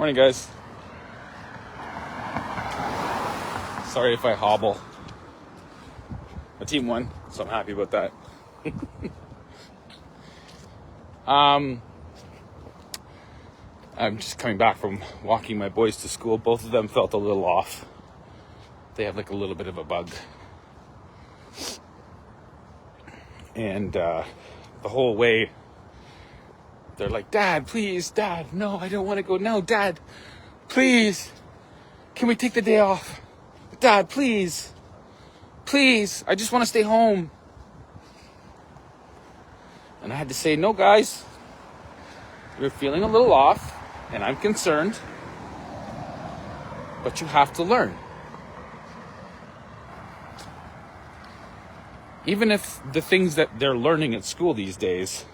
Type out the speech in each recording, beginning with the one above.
Morning, guys. Sorry if I hobble. My team won, so I'm happy about that. I'm just coming back from walking my boys to school. Both of them felt a little off. They have like a little bit of a bug. And the whole way, they're like, Dad, please, Dad, no, I don't want to go. No, Dad, please, can we take the day off? Dad, please, I just want to stay home. And I had to say, no, guys, you're feeling a little off, and I'm concerned, but you have to learn. Even if the things that they're learning at school these days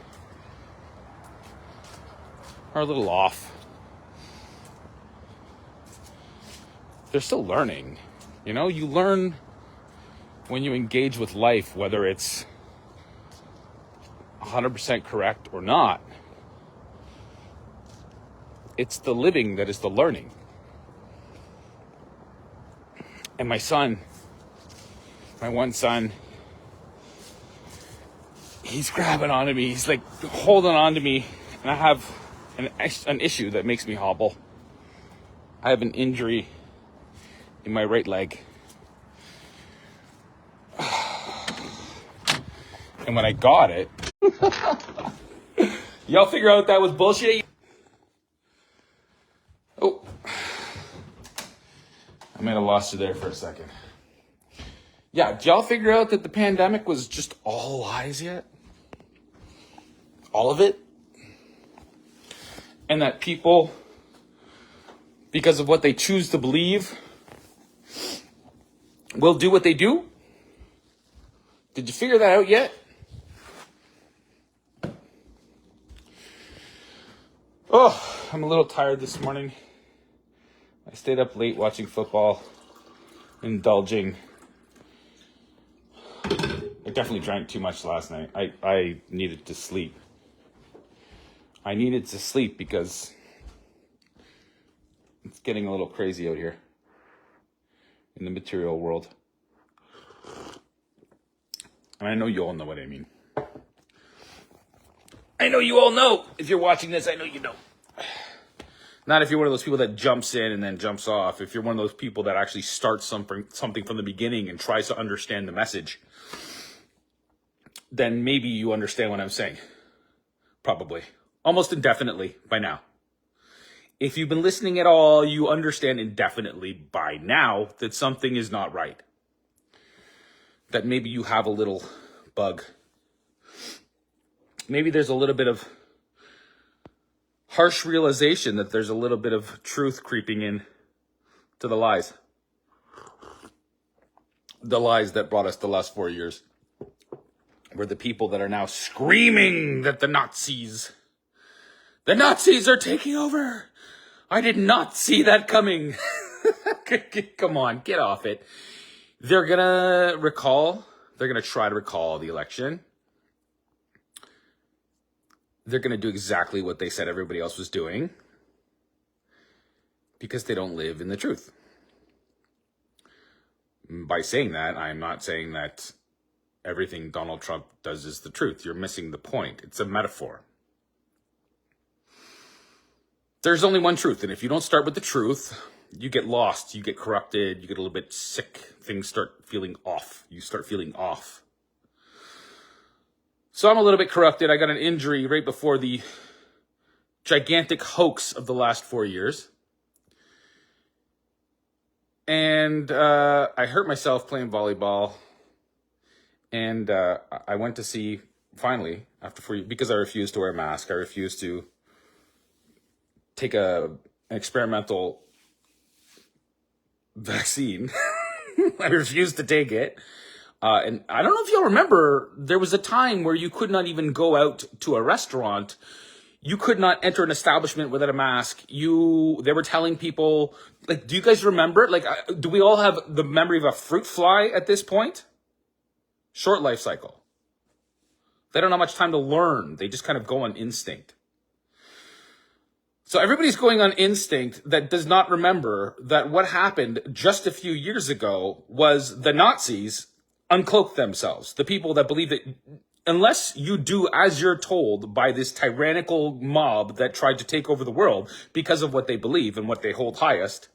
are a little off, they're still learning. You know, you learn when you engage with life, whether it's 100% correct or not. It's the living that is the learning. And my son, my one son, he's grabbing onto me. He's like holding on to me. And I have an issue that makes me hobble. I have an injury in my right leg. And when I got it, y'all figure out that was bullshit? Oh, I might have lost you there for a second. Yeah, did y'all figure out that the pandemic was just all lies yet? All of it? And that people, because of what they choose to believe, will do what they do? Did you figure that out yet? Oh, I'm a little tired this morning. I stayed up late watching football, indulging. I definitely drank too much last night. I needed to sleep. I needed to sleep because it's getting a little crazy out here in the material world. And I know you all know what I mean. I know you all know. If you're watching this, I know you know. Not if you're one of those people that jumps in and then jumps off. If you're one of those people that actually starts something from the beginning and tries to understand the message, then maybe you understand what I'm saying. Probably. Almost indefinitely by now. If you've been listening at all, you understand indefinitely by now that something is not right. That maybe you have a little bug. Maybe there's a little bit of harsh realization that there's a little bit of truth creeping in to the lies. The lies that brought us the last 4 years. Were the people that are now screaming that the Nazis are taking over. I did not see that coming. Come on, get off it. They're going to try to recall the election. They're going to do exactly what they said everybody else was doing because they don't live in the truth. By saying that, I'm not saying that everything Donald Trump does is the truth. You're missing the point. It's a metaphor. There's only one truth, and if you don't start with the truth, you get lost, you get corrupted, you get a little bit sick, things start feeling off. You start feeling off. So I'm a little bit corrupted. I got an injury right before the gigantic hoax of the last 4 years. And I hurt myself playing volleyball. And I went to see, finally, after 4 years, because I refused to wear a mask, I refused to take an experimental vaccine. I refused to take it. And I don't know if y'all remember, there was a time where you could not even go out to a restaurant. You could not enter an establishment without a mask. They were telling people, like, do you guys remember? Like, do we all have the memory of a fruit fly at this point? Short life cycle. They don't have much time to learn. They just kind of go on instinct. So everybody's going on instinct that does not remember that what happened just a few years ago was the Nazis uncloaked themselves. The people that believe that unless you do as you're told by this tyrannical mob that tried to take over the world because of what they believe and what they hold highest,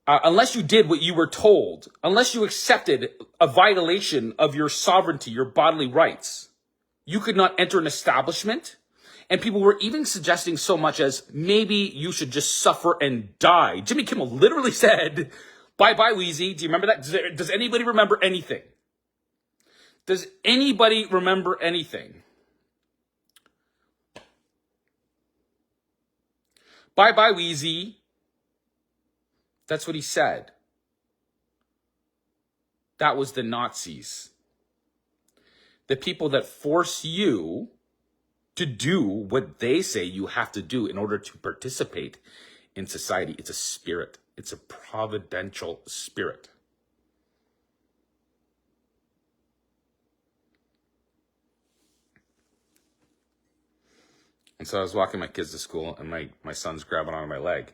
unless you did what you were told, unless you accepted a violation of your sovereignty, your bodily rights, you could not enter an establishment. And people were even suggesting so much as maybe you should just suffer and die. Jimmy Kimmel literally said, bye-bye, Wheezy. Do you remember that? Does anybody remember anything? Does anybody remember anything? Bye-bye, Wheezy. That's what he said. That was the Nazis. The people that force you to do what they say you have to do in order to participate in society. It's a spirit. It's a providential spirit. And so I was walking my kids to school, and my son's grabbing onto my leg.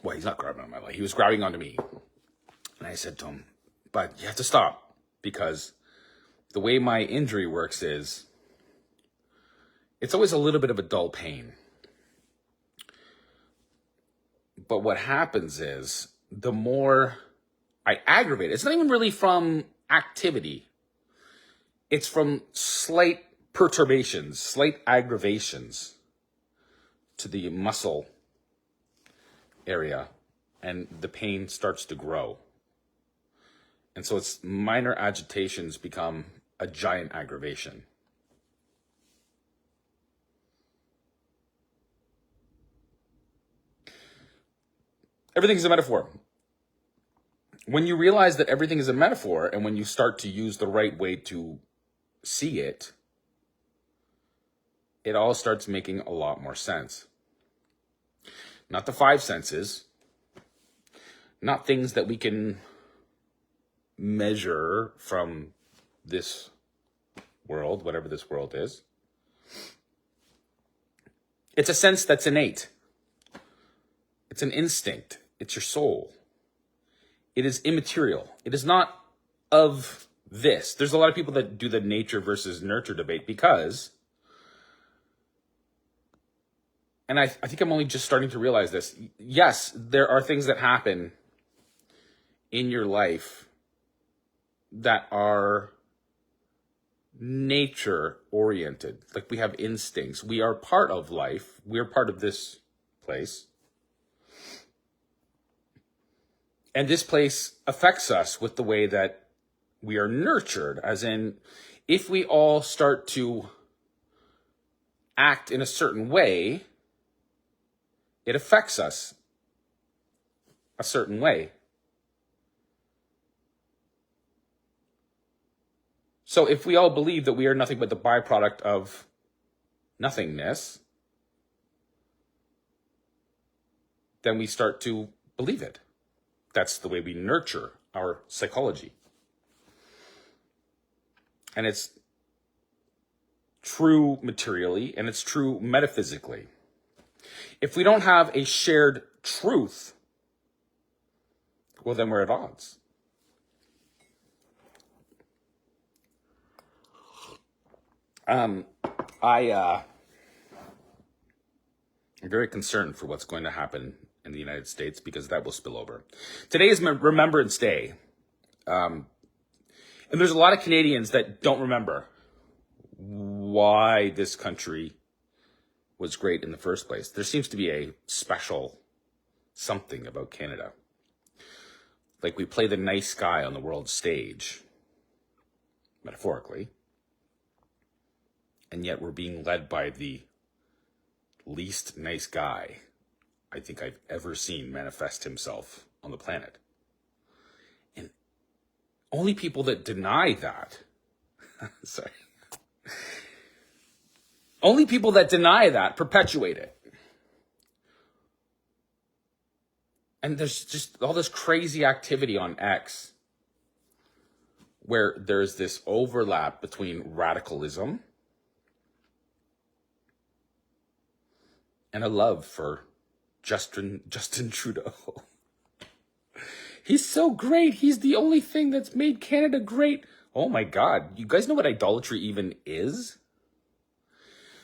Well, he's not grabbing on my leg. He was grabbing onto me. And I said to him, but you have to stop, because the way my injury works is it's always a little bit of a dull pain. But what happens is the more I aggravate it, it's not even really from activity. It's from slight perturbations, slight aggravations to the muscle area, and the pain starts to grow. And so it's minor agitations become a giant aggravation. Everything is a metaphor. When you realize that everything is a metaphor, and when you start to use the right way to see it, it all starts making a lot more sense. Not the five senses, not things that we can measure from this world, whatever this world is. It's a sense that's innate. It's an instinct. It's your soul. It is immaterial. It is not of this. There's a lot of people that do the nature versus nurture debate because, and I think I'm only just starting to realize this. Yes, there are things that happen in your life that are nature oriented. Like we have instincts. We are part of life. We are part of this place. And this place affects us with the way that we are nurtured. As in, if we all start to act in a certain way, it affects us a certain way. So if we all believe that we are nothing but the byproduct of nothingness, then we start to believe it. That's the way we nurture our psychology. And it's true materially, and it's true metaphysically. If we don't have a shared truth, well, then we're at odds. I'm very concerned for what's going to happen in the United States because that will spill over. Today is Remembrance Day. And there's a lot of Canadians that don't remember why this country was great in the first place. There seems to be a special something about Canada. Like we play the nice guy on the world stage, metaphorically, and yet we're being led by the least nice guy I think I've ever seen manifest himself on the planet. And only people that deny that, sorry, only people that deny that perpetuate it. And there's just all this crazy activity on X where there's this overlap between radicalism and a love for Justin Trudeau. He's so great. He's the only thing that's made Canada great. Oh my God. You guys know what idolatry even is?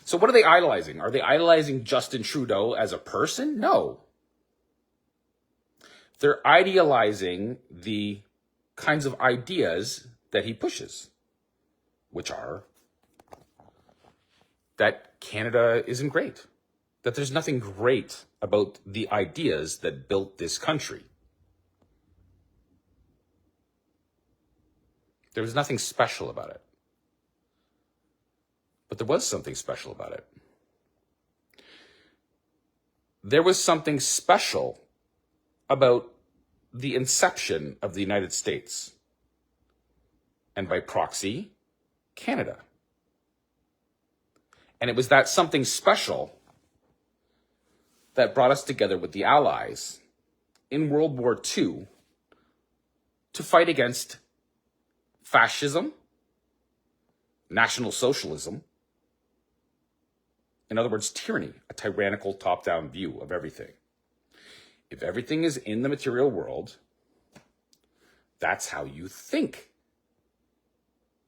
So what are they idolizing? Are they idolizing Justin Trudeau as a person? No. They're idealizing the kinds of ideas that he pushes, which are that Canada isn't great, that there's nothing great about the ideas that built this country. There was nothing special about it. But there was something special about it. There was something special about the inception of the United States, and by proxy, Canada. And it was that something special that brought us together with the Allies in World War II to fight against fascism, National Socialism, in other words, tyranny, a tyrannical top-down view of everything. If everything is in the material world, that's how you think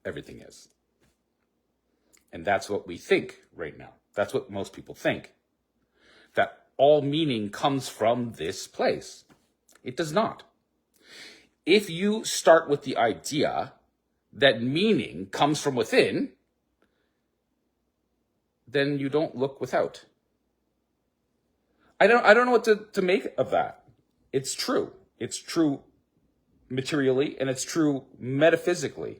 everything is. And that's what we think right now. That's what most people think. That all meaning comes from this place. It does not. If you start with the idea that meaning comes from within, then you don't look without. I don't know what to make of that. It's true. It's true materially, and it's true metaphysically.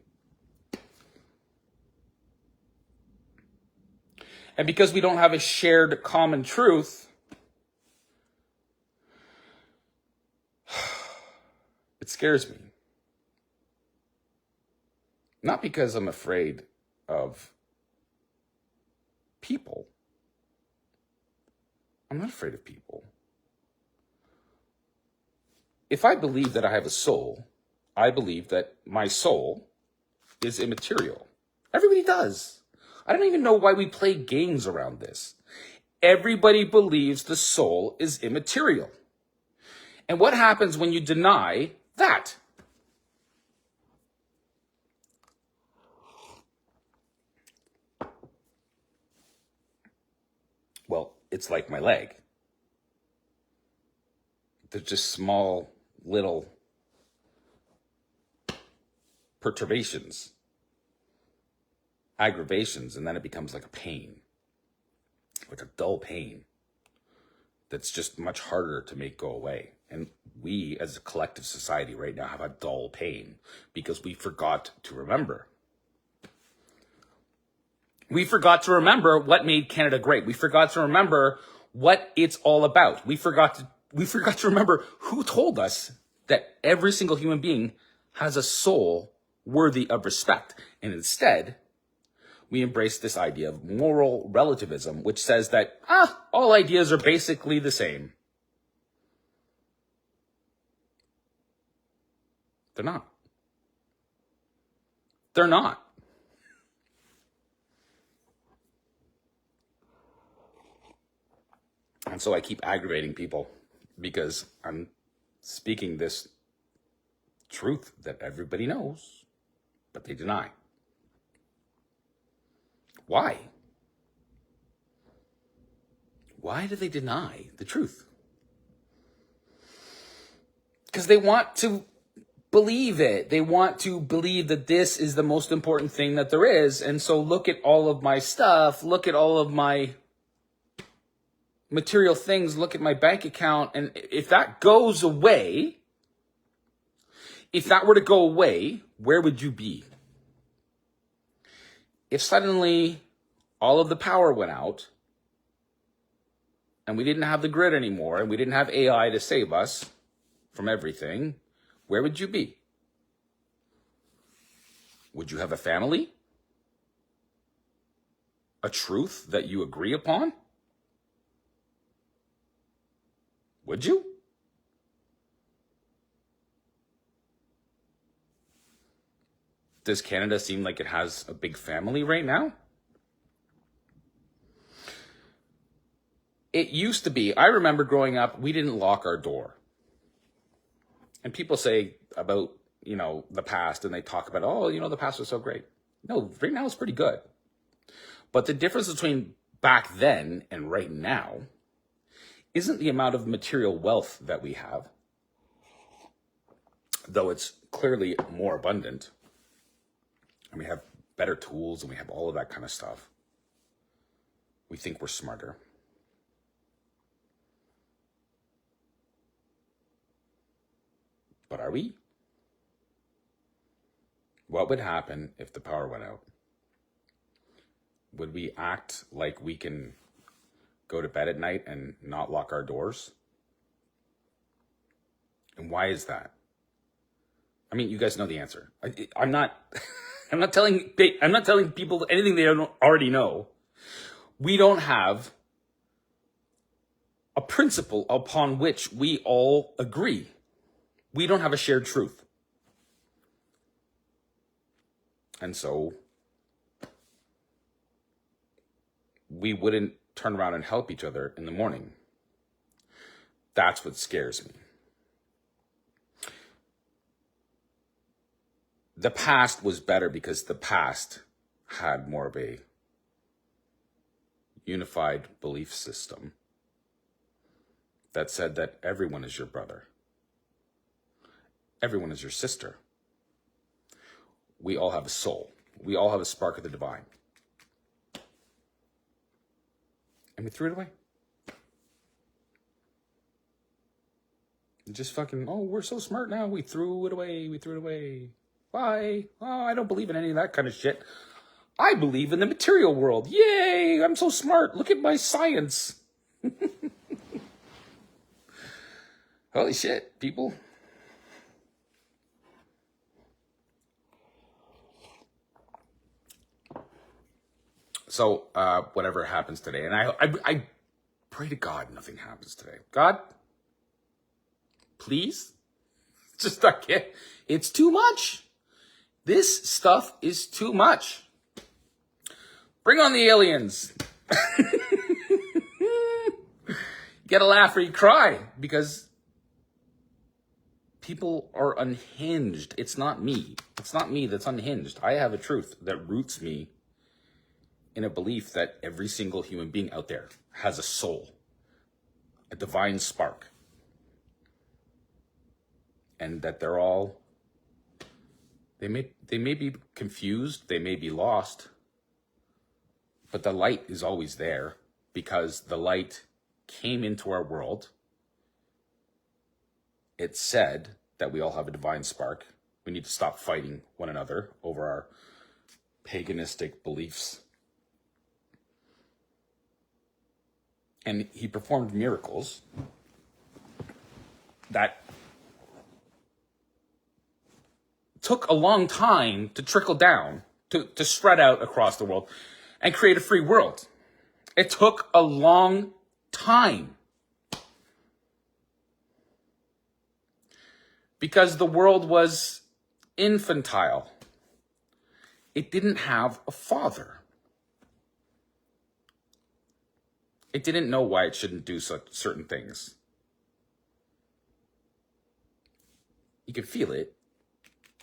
And because we don't have a shared common truth, it scares me. Not because I'm afraid of people. I'm not afraid of people. If I believe that I have a soul, I believe that my soul is immaterial. Everybody does. I don't even know why we play games around this. Everybody believes the soul is immaterial. And what happens when you deny that? Well, it's like my leg. They're just small, little perturbations, aggravations, and then it becomes like a pain, like a dull pain that's just much harder to make go away. And we, as a collective society right now, have a dull pain because we forgot to remember. We forgot to remember what made Canada great. We forgot to remember what it's all about. We forgot to remember who told us that every single human being has a soul worthy of respect. And instead, we embrace this idea of moral relativism, which says that all ideas are basically the same. They're not. They're not. And so I keep aggravating people because I'm speaking this truth that everybody knows, but they deny. Why? Why do they deny the truth? Because they want to believe it. They want to believe that this is the most important thing that there is. And so look at all of my stuff, look at all of my material things, look at my bank account. And if that goes away, if that were to go away, where would you be? If suddenly all of the power went out and we didn't have the grid anymore and we didn't have AI to save us from everything, where would you be? Would you have a family? A truth that you agree upon? Would you? Does Canada seem like it has a big family right now? It used to be, I remember growing up, we didn't lock our door. And people say about, the past, and they talk about, the past was so great. No, right now it's pretty good. But the difference between back then and right now isn't the amount of material wealth that we have, though it's clearly more abundant. And we have better tools and we have all of that kind of stuff. We think we're smarter. But are we? What would happen if the power went out? Would we act like we can go to bed at night and not lock our doors? And why is that? I mean, you guys know the answer. I'm not I'm not telling people anything they don't already know. We don't have a principle upon which we all agree. We don't have a shared truth. And so we wouldn't turn around and help each other in the morning. That's what scares me. The past was better because the past had more of a unified belief system that said that everyone is your brother. Everyone is your sister. We all have a soul. We all have a spark of the divine. And we threw it away. Just fucking, we're so smart now. We threw it away. Why? I don't believe in any of that kind of shit. I believe in the material world. Yay, I'm so smart. Look at my science. Holy shit, people. So, whatever happens today, and I pray to God nothing happens today. God, please, just I can't. It's too much. This stuff is too much. Bring on the aliens. You gotta laugh or you cry because people are unhinged. It's not me. It's not me that's unhinged. I have a truth that roots me in a belief that every single human being out there has a soul, a divine spark, and that they're all, they may be confused, they may be lost, but the light is always there because the light came into our world. It said that we all have a divine spark. We need to stop fighting one another over our paganistic beliefs. And he performed miracles that took a long time to trickle down, to spread out across the world and create a free world. It took a long time. Because the world was infantile. It didn't have a father. It didn't know why it shouldn't do certain things. You can feel it.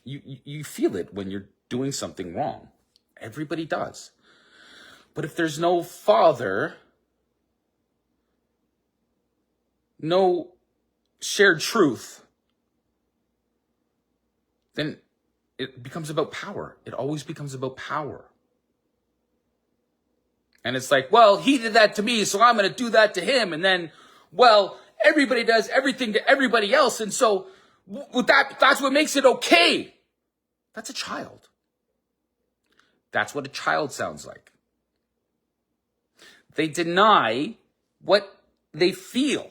You feel it when you're doing something wrong. Everybody does. But if there's no father, no shared truth, then it becomes about power. It always becomes about power. And it's like, well, he did that to me, so I'm going to do that to him. And then, well, everybody does everything to everybody else. And so that's what makes it okay. That's a child. That's what a child sounds like. They deny what they feel.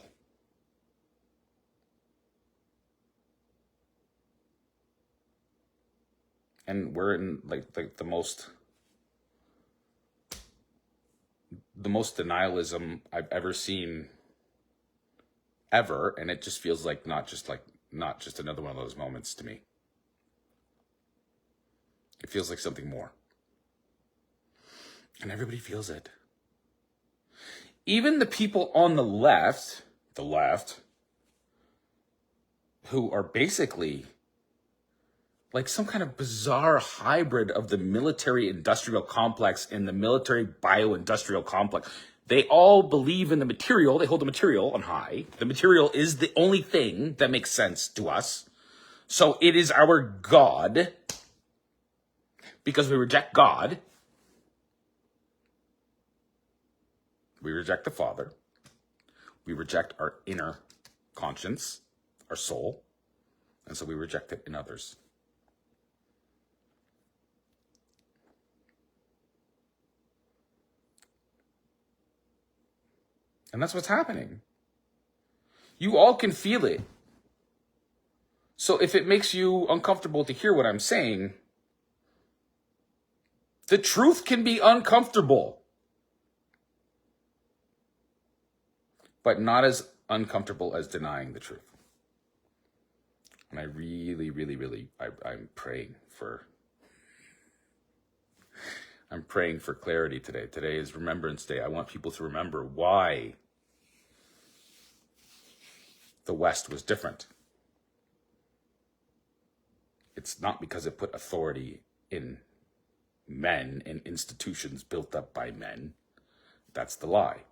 And we're in like the most denialism I've ever seen ever, and it just feels like not just another one of those moments to me. It feels like something more. And everybody feels it. even the people on the left, who are basically like some kind of bizarre hybrid of the military industrial complex and the military bio-industrial complex. They all believe in the material. They hold the material on high. The material is the only thing that makes sense to us. So it is our God. Because we reject God. We reject the Father. We reject our inner conscience, our soul. And so we reject it in others. And that's what's happening. You all can feel it. So if it makes you uncomfortable to hear what I'm saying, the truth can be uncomfortable. But not as uncomfortable as denying the truth. And I really, I'm praying for clarity today. Today is Remembrance Day. I want people to remember why the West was different. It's not because it put authority in men and institutions built up by men. That's the lie.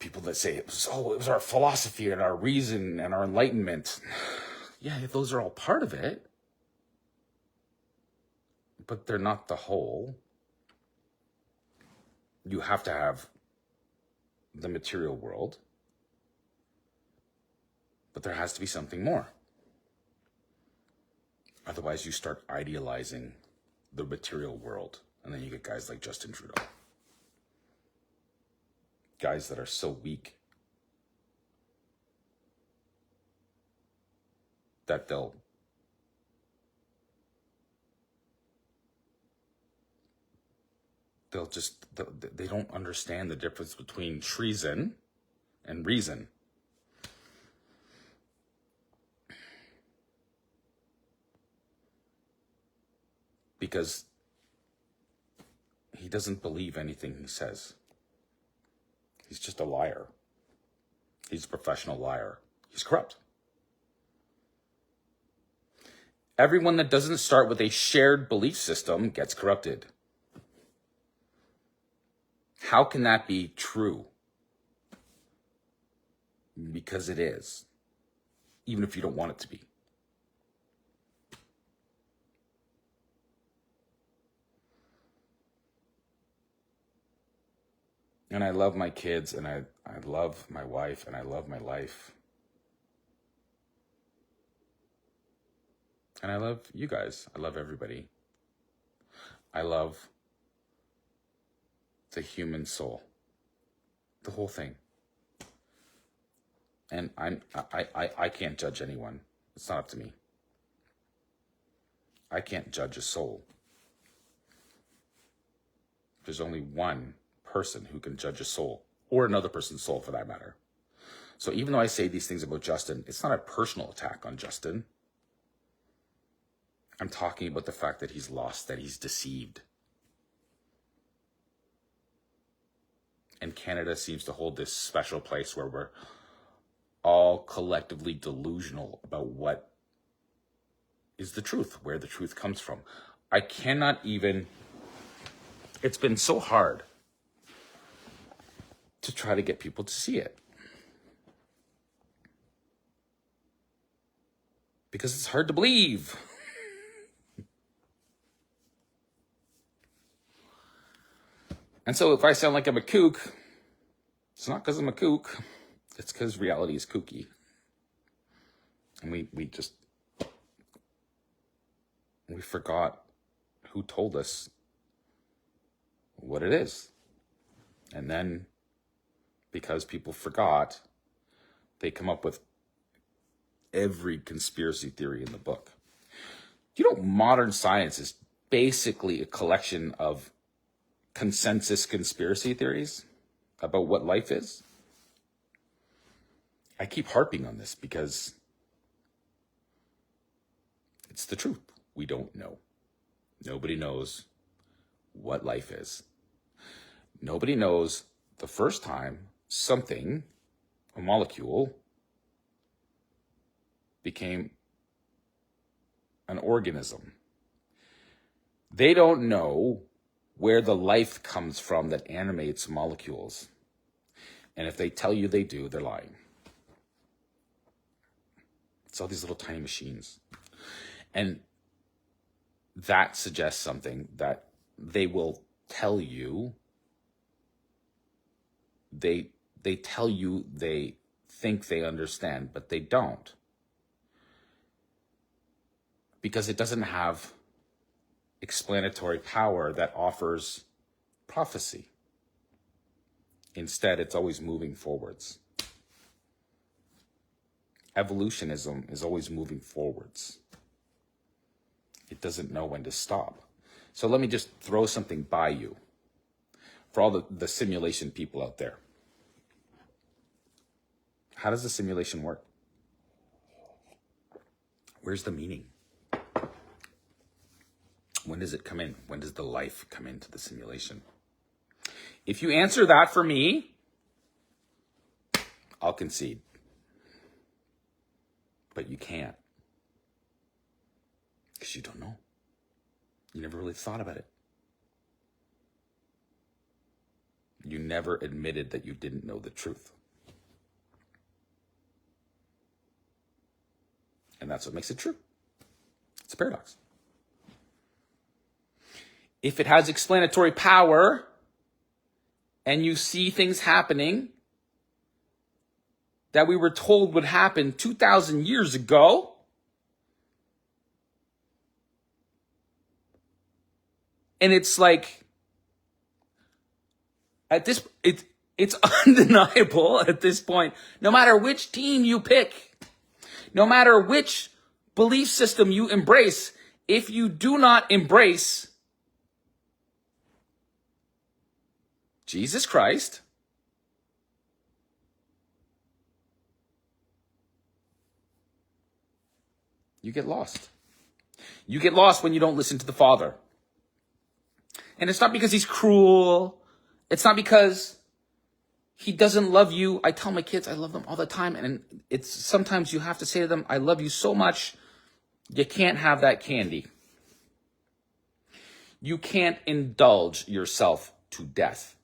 People that say it was our philosophy and our reason and our enlightenment. Yeah, those are all part of it. But they're not the whole. You have to have the material world. But there has to be something more. Otherwise, you start idealizing the material world. And then you get guys like Justin Trudeau. Guys that are so weak that they'll they don't understand the difference between treason and reason. Because he doesn't believe anything he says. He's just a liar. He's a professional liar. He's corrupt. Everyone that doesn't start with a shared belief system gets corrupted. How can that be true? Because it is. Even if you don't want it to be. And I love my kids, and I love my wife, and I love my life. And I love you guys. I love everybody. I love the human soul. The whole thing. And I can't judge anyone. It's not up to me. I can't judge a soul. There's only one person who can judge a soul, or another person's soul for that matter. So even though I say these things about Justin, it's not a personal attack on Justin. I'm talking about the fact that he's lost, that he's deceived. And Canada seems to hold this special place where we're all collectively delusional about what is the truth, where the truth comes from. I cannot even, it's been so hard to try to get people to see it. Because it's hard to believe. And so if I sound like I'm a kook, it's not because I'm a kook. It's because reality is kooky. And we forgot who told us what it is. And then, because people forgot, they come up with every conspiracy theory in the book. You know, modern science is basically a collection of consensus conspiracy theories about what life is. I keep harping on this because it's the truth. We don't know. Nobody knows what life is. Nobody knows the first time something, a molecule, became an organism. They don't know where the life comes from that animates molecules. And if they tell you they do, they're lying. It's all these little tiny machines. And that suggests something that they will tell you. They tell you they think they understand, but they don't. Because it doesn't have explanatory power that offers prophecy. Instead, it's always moving forwards. Evolutionism is always moving forwards. It doesn't know when to stop. So let me just throw something by you for all the simulation people out there. How does the simulation work? Where's the meaning? When does it come in? When does the life come into the simulation? If you answer that for me, I'll concede. But you can't. Because you don't know. You never really thought about it. You never admitted that you didn't know the truth. And that's what makes it true. It's a paradox. If it has explanatory power and you see things happening that we were told would happen 2,000 years ago, and it's like, at this, it's undeniable at this point, no matter which team you pick, no matter which belief system you embrace, if you do not embrace Jesus Christ, you get lost. You get lost when you don't listen to the Father. And it's not because he's cruel. It's not because he doesn't love you. I tell my kids I love them all the time. And it's sometimes you have to say to them, I love you so much, you can't have that candy. You can't indulge yourself to death.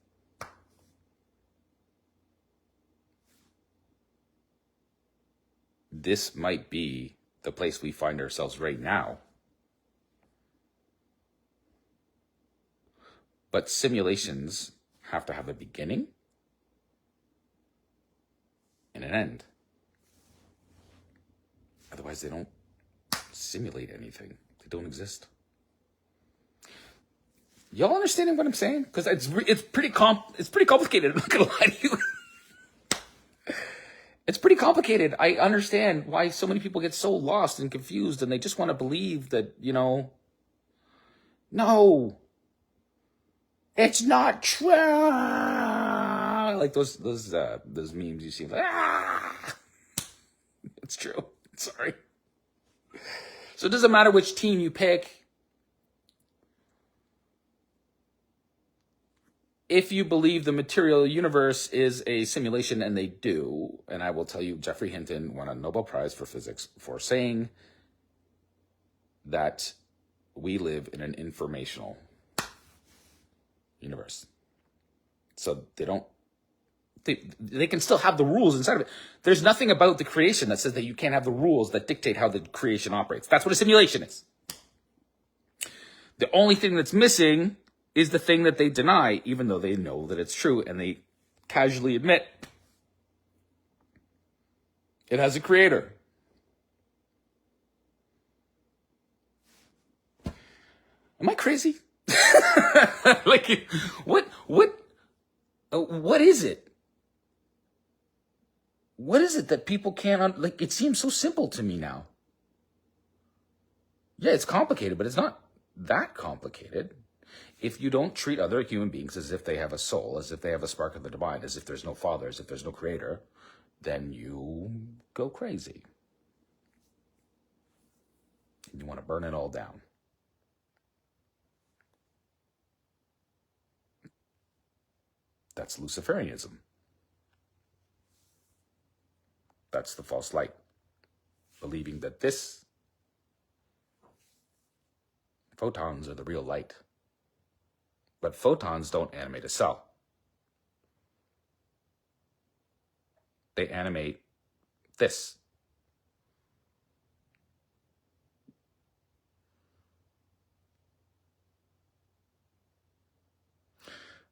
This might be the place we find ourselves right now. But simulations have to have a beginning and an end. Otherwise, they don't simulate anything. They don't exist. Y'all understanding what I'm saying? Because it's pretty complicated. I'm not gonna lie to you. It's pretty complicated. I understand why so many people get so lost and confused, and they just want to believe that, no, it's not true. Like those memes you see. Like, it's true. Sorry. So it doesn't matter which team you pick. If you believe the material universe is a simulation, and they do, and I will tell you, Geoffrey Hinton won a Nobel Prize for physics for saying that we live in an informational universe. So they can still have the rules inside of it. There's nothing about the creation that says that you can't have the rules that dictate how the creation operates. That's what a simulation is. The only thing that's missing is the thing that they deny, even though they know that it's true, and they casually admit it has a creator. Am I crazy? Like, what is it? What is it that people can't, like, it seems so simple to me now. Yeah, it's complicated, but it's not that complicated. If you don't treat other human beings as if they have a soul, as if they have a spark of the divine, as if there's no father, as if there's no creator, then you go crazy. And you want to burn it all down. That's Luciferianism. That's the false light. Believing that photons are the real light. But photons don't animate a cell. They animate this.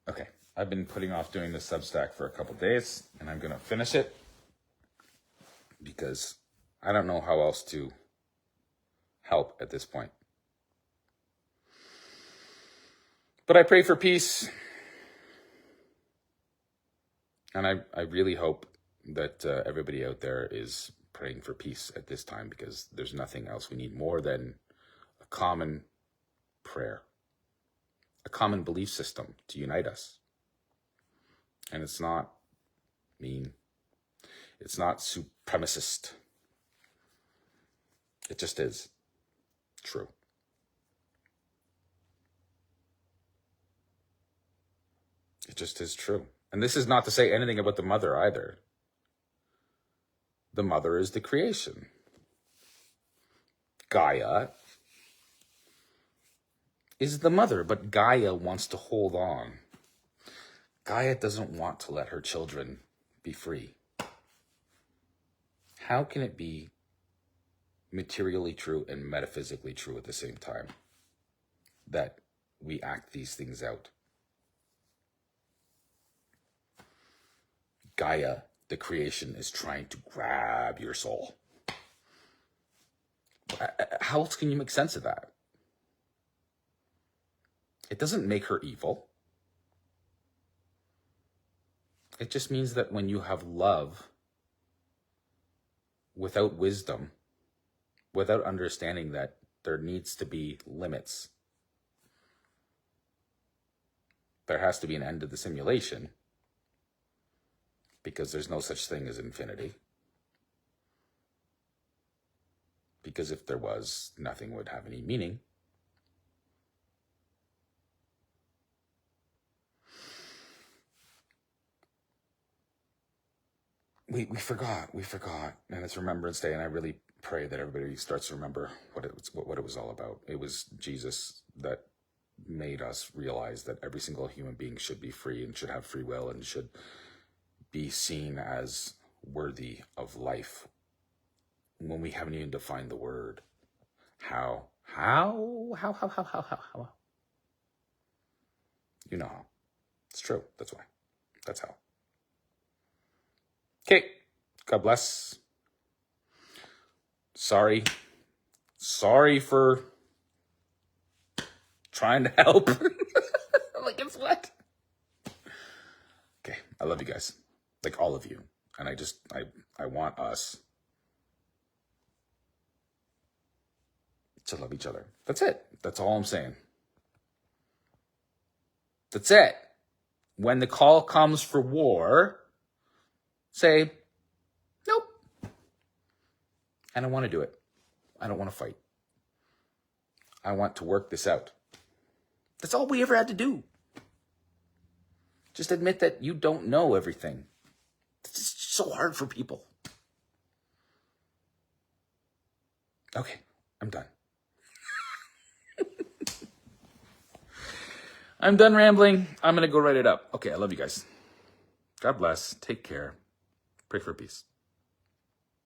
Okay, I've been putting off doing this Substack for a couple days, and I'm going to finish it because I don't know how else to help at this point. But I pray for peace, and I really hope that everybody out there is praying for peace at this time, because there's nothing else we need more than a common prayer, a common belief system to unite us. And it's not mean. It's not supremacist. It just is true. It just is true. And this is not to say anything about the mother either. The mother is the creation. Gaia is the mother, but Gaia wants to hold on. Gaia doesn't want to let her children be free. How can it be materially true and metaphysically true at the same time that we act these things out? Gaia, the creation, is trying to grab your soul. How else can you make sense of that? It doesn't make her evil. It just means that when you have love without wisdom, without understanding that there needs to be limits, there has to be an end to the simulation, because there's no such thing as infinity. Because if there was, nothing would have any meaning. We forgot, and it's Remembrance Day, and I really pray that everybody starts to remember what it was all about. It was Jesus that made us realize that every single human being should be free and should have free will and should be seen as worthy of life, when we haven't even defined the word. How? You know how. It's true. That's why. That's how. Okay. God bless. Sorry for trying to help. Like, it's what? Okay. I love you guys. Like, all of you. And I want us to love each other. That's it. That's all I'm saying. That's it. When the call comes for war, say, nope. I don't want to do it. I don't want to fight. I want to work this out. That's all we ever had to do. Just admit that you don't know everything. It's just so hard for people. Okay, I'm done. I'm done rambling. I'm going to go write it up. Okay, I love you guys. God bless. Take care. Pray for peace.